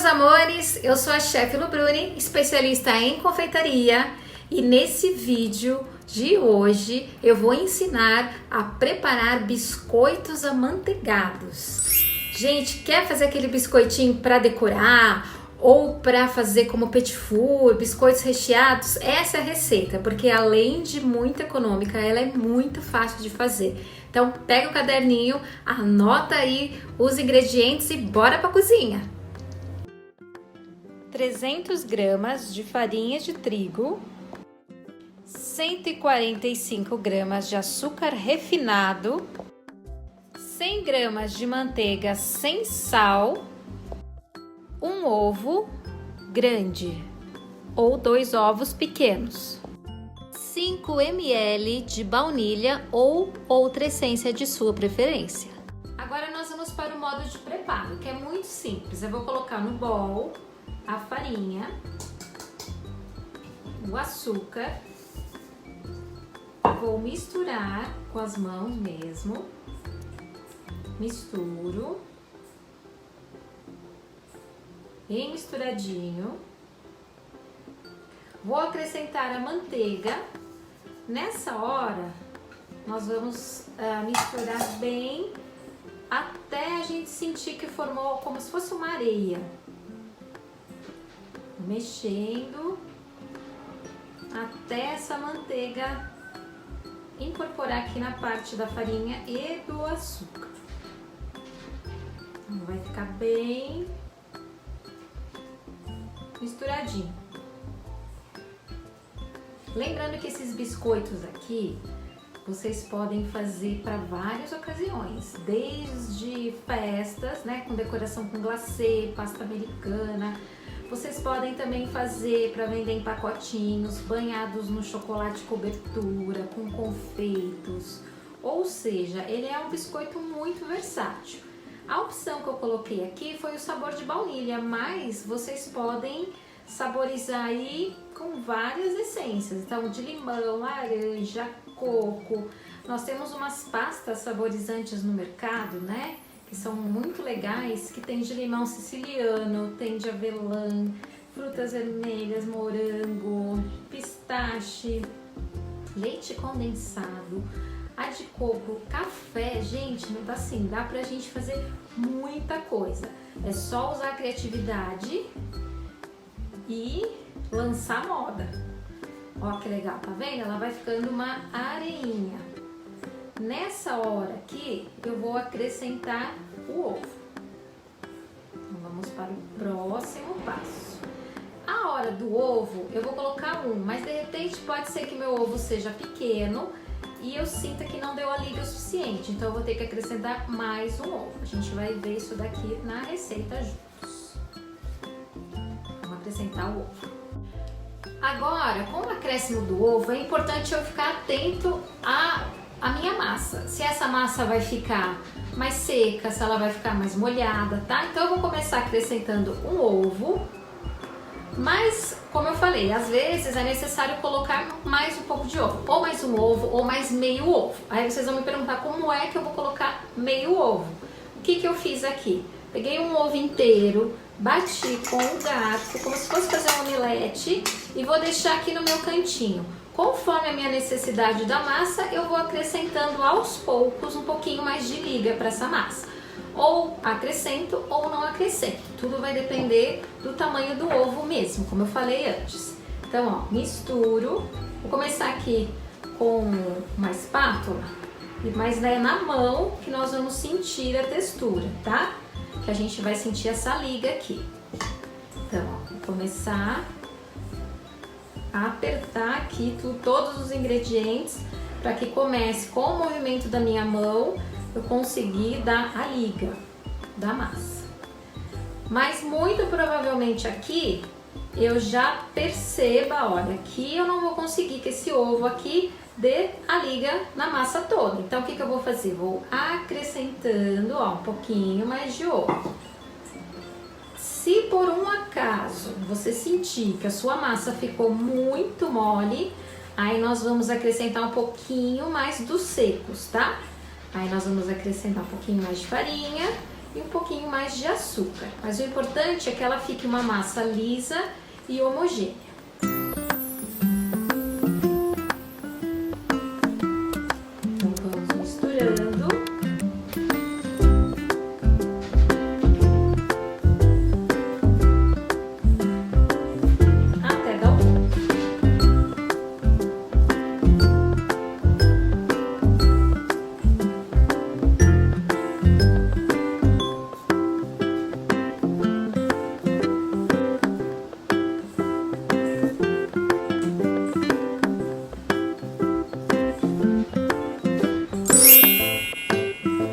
amores, eu sou a chefe Lu Bruni, especialista em confeitaria, e nesse vídeo de hoje eu vou ensinar a preparar biscoitos amanteigados. Gente, quer fazer aquele biscoitinho para decorar ou para fazer como petit four, biscoitos recheados? Essa é a receita, porque além de muito econômica, ela é muito fácil de fazer. Então pega o caderninho, anota aí os ingredientes e bora para a cozinha. 300 gramas de farinha de trigo, 145 gramas de açúcar refinado, 100 gramas de manteiga sem sal, um ovo grande ou 2 ovos pequenos, 5 ml de baunilha ou outra essência de sua preferência. Agora nós vamos para o modo de preparo, que é muito simples. Eu vou colocar no bowl a farinha, o açúcar, vou misturar com as mãos mesmo, misturo, bem misturadinho, vou acrescentar a manteiga. Nessa hora nós vamos misturar bem até a gente sentir que formou como se fosse uma areia. Mexendo até essa manteiga incorporar aqui na parte da farinha e do açúcar. Então, vai ficar bem misturadinho. Lembrando que esses biscoitos aqui vocês podem fazer para várias ocasiões, desde festas, né, com decoração com glacê, pasta americana. Vocês podem também fazer para vender em pacotinhos, banhados no chocolate cobertura, com confeitos. Ou seja, ele é um biscoito muito versátil. A opção que eu coloquei aqui foi o sabor de baunilha, mas vocês podem saborizar aí com várias essências. Então, de limão, laranja, coco. Nós temos umas pastas saborizantes no mercado, né? Que são muito legais, que tem de limão siciliano, tem de avelã, frutas vermelhas, morango, pistache, leite condensado, a de coco, café. Gente, não dá assim, dá pra gente fazer muita coisa. É só usar a criatividade e lançar moda. Ó que legal, tá vendo? Ela vai ficando uma areinha. Nessa hora aqui, eu vou acrescentar o ovo. Então, vamos para o próximo passo. A hora do ovo, eu vou colocar um, mas de repente pode ser que meu ovo seja pequeno e eu sinta que não deu a liga o suficiente. Então, eu vou ter que acrescentar mais um ovo. A gente vai ver isso daqui na receita juntos. Vamos acrescentar o ovo. Agora, com o acréscimo do ovo, é importante eu ficar atento a minha massa, se essa massa vai ficar mais seca, se ela vai ficar mais molhada, tá? Então eu vou começar acrescentando um ovo, mas como eu falei, às vezes é necessário colocar mais um pouco de ovo, ou mais um ovo, ou mais meio ovo. Aí vocês vão me perguntar como é que eu vou colocar meio ovo. O que eu fiz aqui? Peguei um ovo inteiro, bati com o garfo, como se fosse fazer um omelete, e vou deixar aqui no meu cantinho. Conforme a minha necessidade da massa, eu vou acrescentando aos poucos um pouquinho mais de liga para essa massa. Ou acrescento ou não acrescento. Tudo vai depender do tamanho do ovo mesmo, como eu falei antes. Então, ó, misturo. Vou começar aqui com uma espátula, mas é na mão que nós vamos sentir a textura, tá? Que a gente vai sentir essa liga aqui. Então, ó, vou começar a apertar aqui todos os ingredientes para que comece com o movimento da minha mão eu conseguir dar a liga da massa. Mas muito provavelmente aqui eu já perceba, olha, aqui eu não vou conseguir que esse ovo aqui dê a liga na massa toda. Então o que eu vou fazer? Vou acrescentando, ó, um pouquinho mais de ovo. Se por um acaso você sentir que a sua massa ficou muito mole, aí nós vamos acrescentar um pouquinho mais dos secos, tá? Aí nós vamos acrescentar um pouquinho mais de farinha e um pouquinho mais de açúcar. Mas o importante é que ela fique uma massa lisa e homogênea. Então vamos misturando. Até dar o ponto.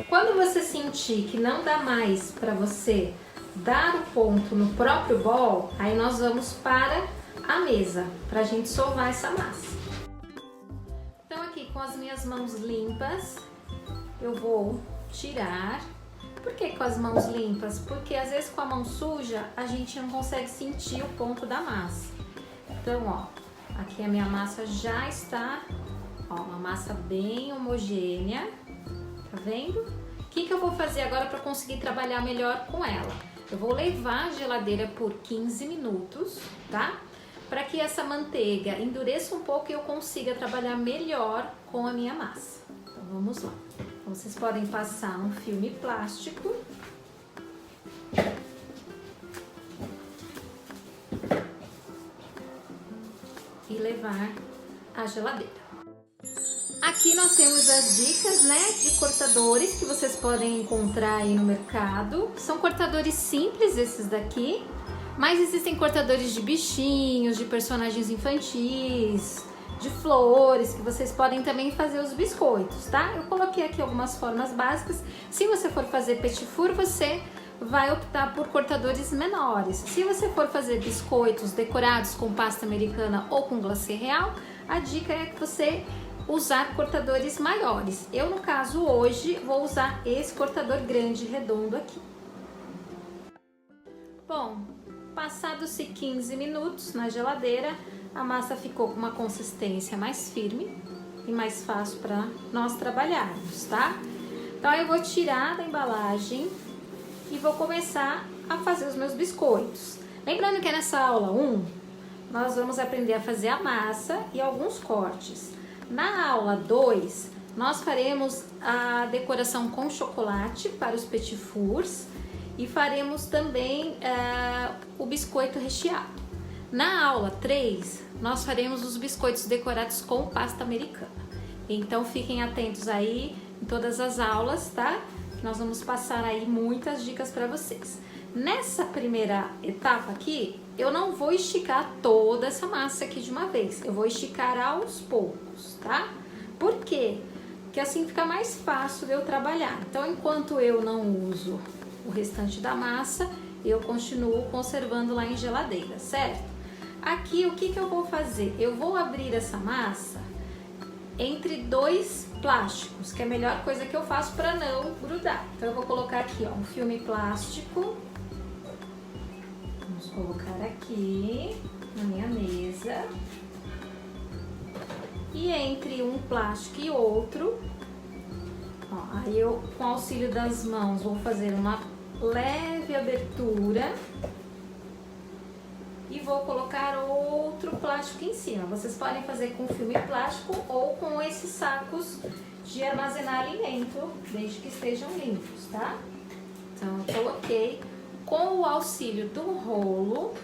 Quando você sentir que não dá mais para você dar o ponto no próprio bol, aí nós vamos para a mesa, para a gente sovar essa massa. Então aqui com as minhas mãos limpas, eu vou tirar. Por que com as mãos limpas? Porque às vezes com a mão suja a gente não consegue sentir o ponto da massa. Então, ó, aqui a minha massa já está, ó, uma massa bem homogênea, tá vendo? O que eu vou fazer agora para conseguir trabalhar melhor com ela? Eu vou levar à geladeira por 15 minutos, tá? Para que essa manteiga endureça um pouco e eu consiga trabalhar melhor com a minha massa. Então vamos lá. Então, vocês podem passar um filme plástico. E levar à geladeira. Aqui nós temos as dicas, né, de cortadores que vocês podem encontrar aí no mercado. São cortadores simples esses daqui, mas existem cortadores de bichinhos, de personagens infantis, de flores, que vocês podem também fazer os biscoitos, tá? Eu coloquei aqui algumas formas básicas. Se você for fazer petit four, você vai optar por cortadores menores. Se você for fazer biscoitos decorados com pasta americana ou com glacê real, a dica é que você usar cortadores maiores. Eu, no caso, hoje vou usar esse cortador grande, redondo aqui. Bom, passados-se 15 minutos na geladeira, a massa ficou com uma consistência mais firme e mais fácil para nós trabalharmos, tá? Então eu vou tirar da embalagem e vou começar a fazer os meus biscoitos. Lembrando que nessa aula 1, nós vamos aprender a fazer a massa e alguns cortes. Na aula 2, nós faremos a decoração com chocolate para os petit fours e faremos também o biscoito recheado. Na aula 3, nós faremos os biscoitos decorados com pasta americana. Então fiquem atentos aí em todas as aulas, tá? Nós vamos passar aí muitas dicas para vocês. Nessa primeira etapa aqui, eu não vou esticar toda essa massa aqui de uma vez. Eu vou esticar aos poucos, tá? Por quê? Porque assim fica mais fácil de eu trabalhar. Então, enquanto eu não uso o restante da massa, eu continuo conservando lá em geladeira, certo? Aqui, o que eu vou fazer? Eu vou abrir essa massa entre dois plásticos, que é a melhor coisa que eu faço para não grudar. Então, eu vou colocar aqui, ó, um filme plástico. Vamos colocar aqui na minha mesa. E entre um plástico e outro, ó, aí eu, com o auxílio das mãos, vou fazer uma leve abertura e vou colocar outro plástico em cima. Vocês podem fazer com filme plástico ou com esses sacos de armazenar alimento, desde que estejam limpos, tá? Então, eu coloquei. Com o auxílio do rolo,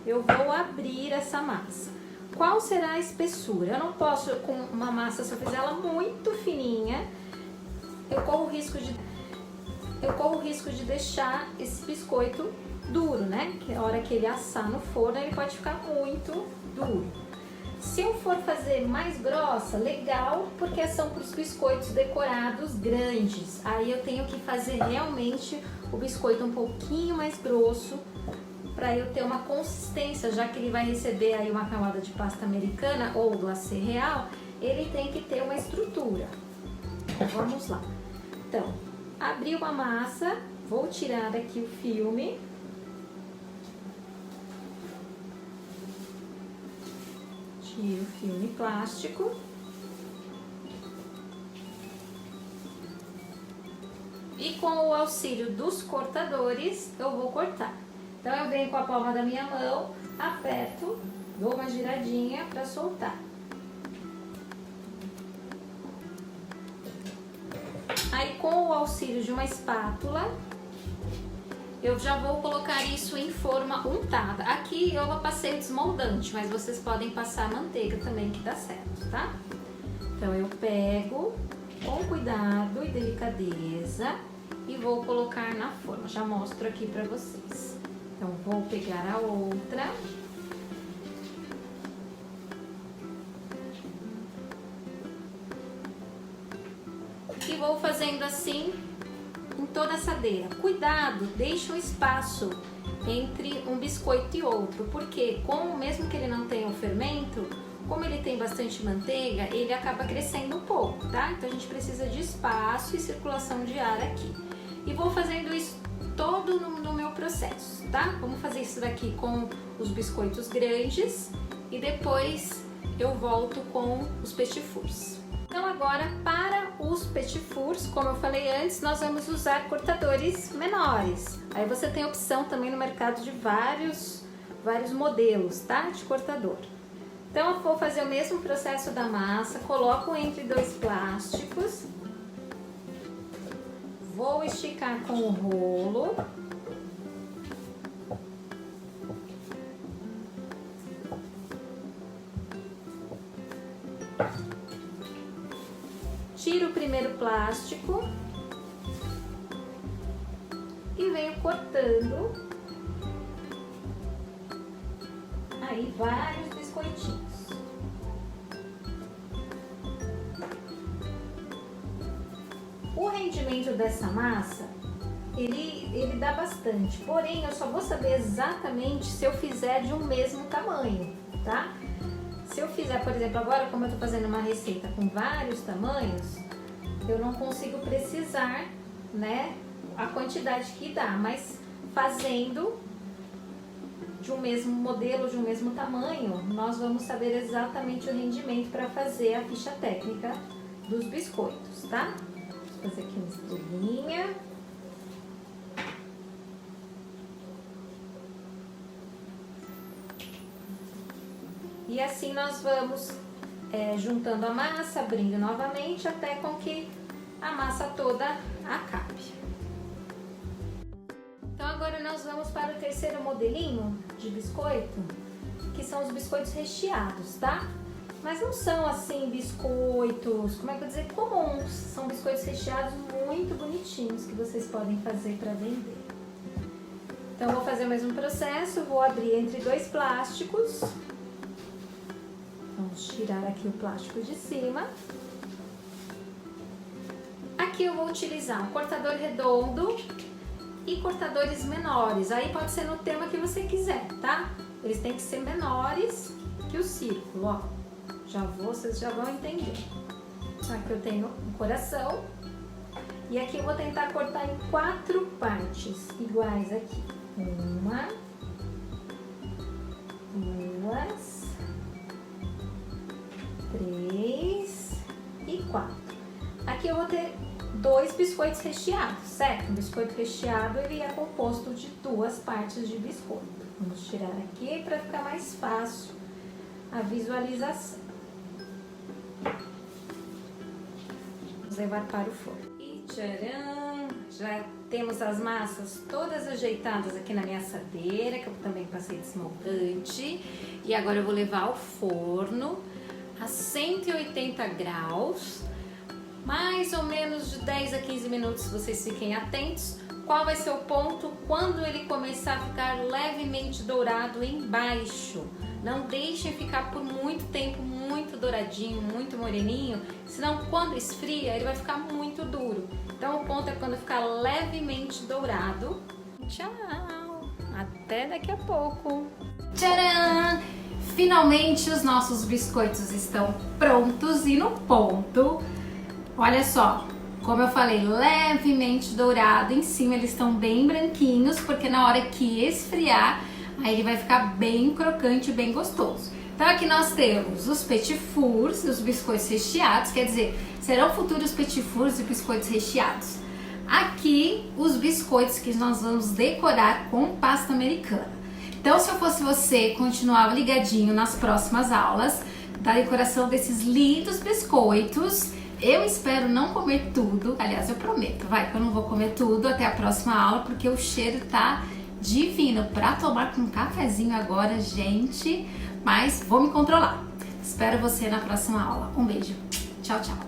eu vou abrir essa massa. Qual será a espessura? Eu não posso, com uma massa, se eu fizer ela muito fininha, eu corro o risco de deixar esse biscoito duro, né? Que a hora que ele assar no forno, ele pode ficar muito duro. Se eu for fazer mais grossa, legal, porque são para os biscoitos decorados grandes. Aí eu tenho que fazer realmente o biscoito um pouquinho mais grosso, para eu ter uma consistência, já que ele vai receber aí uma camada de pasta americana ou glacê real, ele tem que ter uma estrutura. Então, vamos lá. Então, abri uma massa, vou tirar aqui o filme. Tiro o filme plástico. E com o auxílio dos cortadores, eu vou cortar. Então eu venho com a palma da minha mão, aperto, dou uma giradinha para soltar. Aí com o auxílio de uma espátula, eu já vou colocar isso em forma untada. Aqui eu passei o desmoldante, mas vocês podem passar manteiga também que dá certo, tá? Então eu pego com cuidado e delicadeza e vou colocar na forma. Já mostro aqui pra vocês. Então vou pegar a outra. E vou fazendo assim em toda a assadeira. Cuidado, deixe um espaço entre um biscoito e outro, porque mesmo que ele não tenha o fermento, como ele tem bastante manteiga, ele acaba crescendo um pouco, tá? Então a gente precisa de espaço e circulação de ar aqui. E vou fazendo isso todo no meu processo, tá? Vamos fazer isso daqui com os biscoitos grandes e depois eu volto com os petit fours. Então agora para os petit fours, como eu falei antes, nós vamos usar cortadores menores. Aí você tem opção também no mercado de vários modelos, tá? De cortador. Então eu vou fazer o mesmo processo da massa, coloco entre dois plásticos, vou esticar com o rolo. Tiro o primeiro plástico e venho cortando aí vários biscoitinhos. O rendimento dessa massa, ele dá bastante, porém eu só vou saber exatamente se eu fizer de um mesmo tamanho, tá? Se eu fizer, por exemplo, agora como eu tô fazendo uma receita com vários tamanhos, eu não consigo precisar, né, a quantidade que dá, mas fazendo de um mesmo modelo, de um mesmo tamanho, nós vamos saber exatamente o rendimento para fazer a ficha técnica dos biscoitos, tá? Vou fazer aqui uma estrelinha. E assim nós vamos juntando a massa, abrindo novamente, até com que a massa toda acabe. Então agora nós vamos para o terceiro modelinho de biscoito, que são os biscoitos recheados, tá? Mas não são assim biscoitos, como é que eu dizer, comuns. São biscoitos recheados muito bonitinhos que vocês podem fazer para vender. Então eu vou fazer o mesmo processo, vou abrir entre dois plásticos. Vamos tirar aqui o plástico de cima. Aqui eu vou utilizar um cortador redondo e cortadores menores. Aí pode ser no tema que você quiser, tá? Eles têm que ser menores que o círculo, ó. Vocês já vão entender. Aqui eu tenho um coração. E aqui eu vou tentar cortar em 4 partes iguais aqui. 1, 2, 3 e 4. Aqui eu vou ter 2 biscoitos recheados, certo? Um biscoito recheado ele é composto de 2 partes de biscoito. Vamos tirar aqui para ficar mais fácil a visualização. Vamos levar para o forno. E tcharam! Já temos as massas todas ajeitadas aqui na minha assadeira, que eu também passei desmoldante. E agora eu vou levar ao forno a 180 graus, mais ou menos de 10 a 15 minutos, vocês fiquem atentos. Qual vai ser o ponto? Quando ele começar a ficar levemente dourado embaixo. Não deixem ficar por muito tempo muito douradinho, muito moreninho, senão quando esfria ele vai ficar muito duro. Então o ponto é quando ficar levemente dourado. Tchau! Até daqui a pouco! Tcharam! Finalmente os nossos biscoitos estão prontos e no ponto. Olha só, como eu falei, levemente dourado. Em cima eles estão bem branquinhos, porque na hora que esfriar, aí ele vai ficar bem crocante, bem gostoso. Então aqui nós temos os petit fours, os biscoitos recheados, quer dizer, serão futuros petit fours e biscoitos recheados. Aqui os biscoitos que nós vamos decorar com pasta americana. Então, se eu fosse você, continuava ligadinho nas próximas aulas da decoração desses lindos biscoitos. Eu espero não comer tudo, aliás, eu prometo, vai, que eu não vou comer tudo até a próxima aula, porque o cheiro tá divino pra tomar com um cafezinho agora, gente, mas vou me controlar. Espero você na próxima aula. Um beijo. Tchau, tchau.